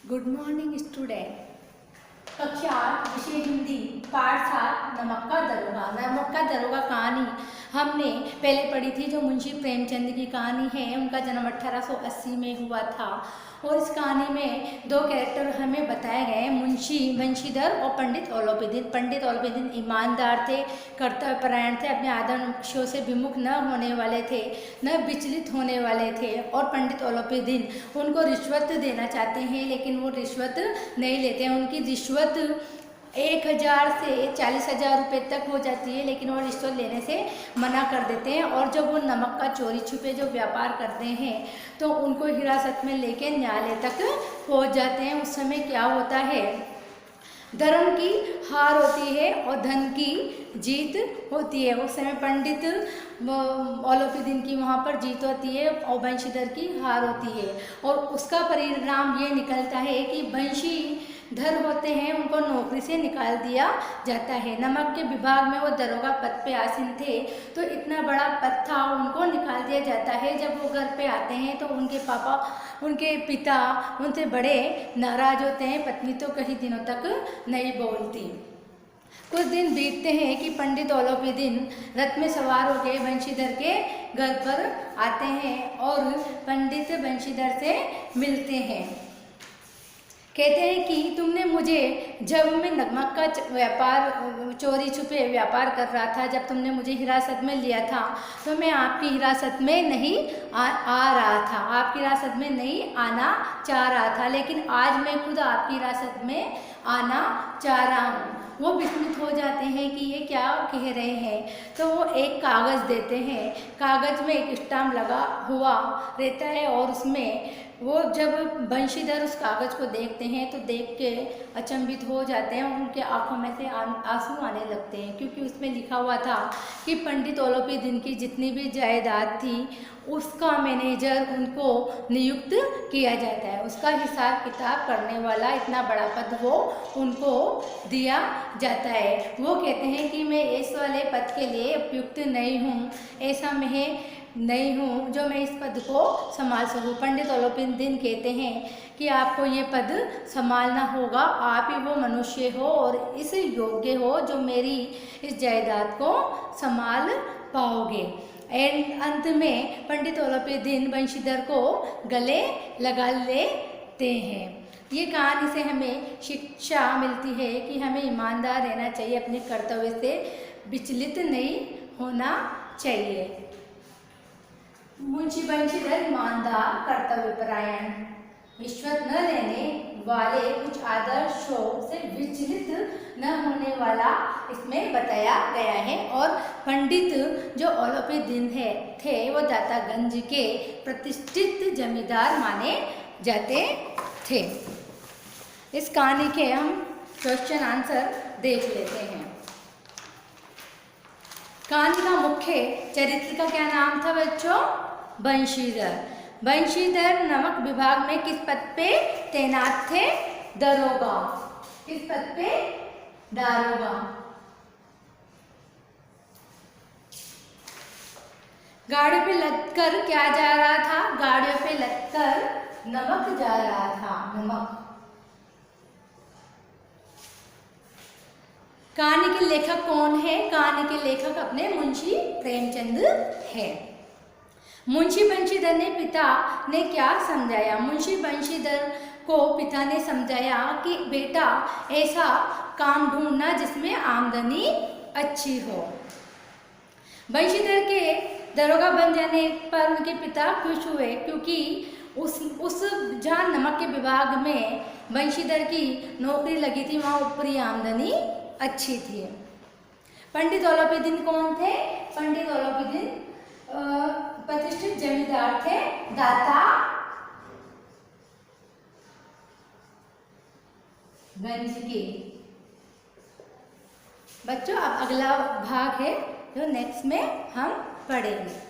Good morning student. कक्षा 8 विषय हिंदी पाठ 7 नमक का दरोगा। नमक का दरोगा कहानी हमने पहले पढ़ी थी, जो मुंशी प्रेमचंद की कहानी है। उनका जन्म 1880 में हुआ था और इस कहानी में दो कैरेक्टर हमें बताए गए, मुंशी बंशीधर और पंडित औलोपीदीन। पंडित औलोपीदीन ईमानदार थे, कर्तव्यपरायण थे, अपने आदर्शों से विमुख न होने वाले थे, न विचलित होने वाले थे। और पंडित औलोपीदीन उनको रिश्वत देना चाहते हैं, लेकिन वो रिश्वत नहीं लेते हैं। उनकी रिश्वत 1000 से 40,000 रुपये तक हो जाती है, लेकिन वो रिश्वत लेने से मना कर देते हैं। और जब वो नमक का चोरी छुपे जो व्यापार करते हैं तो उनको हिरासत में लेके न्यायालय तक पहुंच जाते हैं। उस समय क्या होता है, धर्म की हार होती है और धन की जीत होती है। उस समय पंडित औलोपीदीन की वहाँ पर जीत होती है और बंशीधर की हार होती है। और उसका परिणाम ये निकलता है कि बंशीधर होते हैं उनको नौकरी से निकाल दिया जाता है। नमक के विभाग में वो दरोगा पद पे आसीन थे, तो इतना बड़ा पद था, उनको निकाल दिया जाता है। जब वो घर पे आते हैं तो उनके पिता उनसे बड़े नाराज होते हैं। पत्नी तो कई दिनों तक नहीं बोलती। कुछ दिन बीतते हैं कि पंडित औलोपीदीन रथ में सवार होकर बंशीधर के घर पर आते हैं और पंडित बंशीधर से मिलते हैं। कहते हैं कि तुमने मुझे, जब मैं नमक का व्यापार चोरी छुपे व्यापार कर रहा था, जब तुमने मुझे हिरासत में लिया था तो मैं आपकी हिरासत में नहीं आ रहा था, आपकी हिरासत में नहीं आना चाह रहा था, लेकिन आज मैं खुद आपकी हिरासत में आना चाह रहा हूँ। वो विस्मित हो जाते हैं कि ये क्या कह रहे हैं, तो वो एक कागज़ देते हैं। कागज़ में एक स्टाम्प लगा हुआ रहता है और उसमें वो जब बंशीधर उस कागज़ को देखते हैं तो देख के अचंभित हो जाते हैं। उनके आंखों में से आंसू आने लगते हैं, क्योंकि उसमें लिखा हुआ था कि पंडित औलोपीदीन की जितनी भी जायदाद थी उसका मैनेजर उनको नियुक्त किया जाता है, उसका हिसाब किताब करने वाला इतना बड़ा पद वो उनको दिया जाता है। वो कहते हैं कि मैं इस वाले पद के लिए उपयुक्त नहीं हूँ, ऐसा मैं नहीं हूँ जो मैं इस पद को संभाल सकूँ। पंडित औलोपीदीन कहते हैं कि आपको ये पद संभालना होगा, आप ही वो मनुष्य हो और इस योग्य हो जो मेरी इस जायदाद को संभाल पाओगे। एंड अंत में पंडित औलोपीदीन बंशीधर को गले लगा लेते हैं। ये कहानी से हमें शिक्षा मिलती है कि हमें ईमानदार रहना चाहिए, अपने कर्तव्य से विचलित नहीं होना चाहिए। मुंशी बंशीधर ईमानदार, कर्तव्यपरायण, रिश्वत न लेने वाले, कुछ आदर्शों से विचलित न होने वाला इसमें बताया गया है। और पंडित जो औलोपीदीन थे वो दातागंज के प्रतिष्ठित जमींदार माने जाते थे। इस कहानी के हम क्वेश्चन आंसर देख लेते हैं। कहानी का मुख्य चरित्र का क्या नाम था बच्चों? बंशीधर। बंशीधर नमक विभाग में किस पद पे तैनात थे? दरोगा। किस पद पे? दारोगा। गाड़ी पे लदकर क्या जा रहा था? गाड़ियों पे लदकर नमक जा रहा था, नमक। कहानी के लेखक कौन है? कहानी के लेखक अपने मुंशी प्रेमचंद है। मुंशी बंशीधर ने पिता ने क्या समझाया? मुंशी बंशीधर को पिता ने समझाया कि बेटा ऐसा काम ढूंढना जिसमें आमदनी अच्छी हो। बंशीधर के दरोगा बन जाने पर उनके पिता खुश हुए, क्योंकि उस जहाँ नमक के विभाग में बंशीधर की नौकरी लगी थी वहाँ ऊपरी आमदनी अच्छी थी। पंडित औलोपीदीन कौन थे? पंडित औलोपीदीन प्रतिष्ठित जमींदार थे, दाता गंज के। बच्चों अब अगला भाग है जो नेक्स्ट में हम पढ़ेंगे।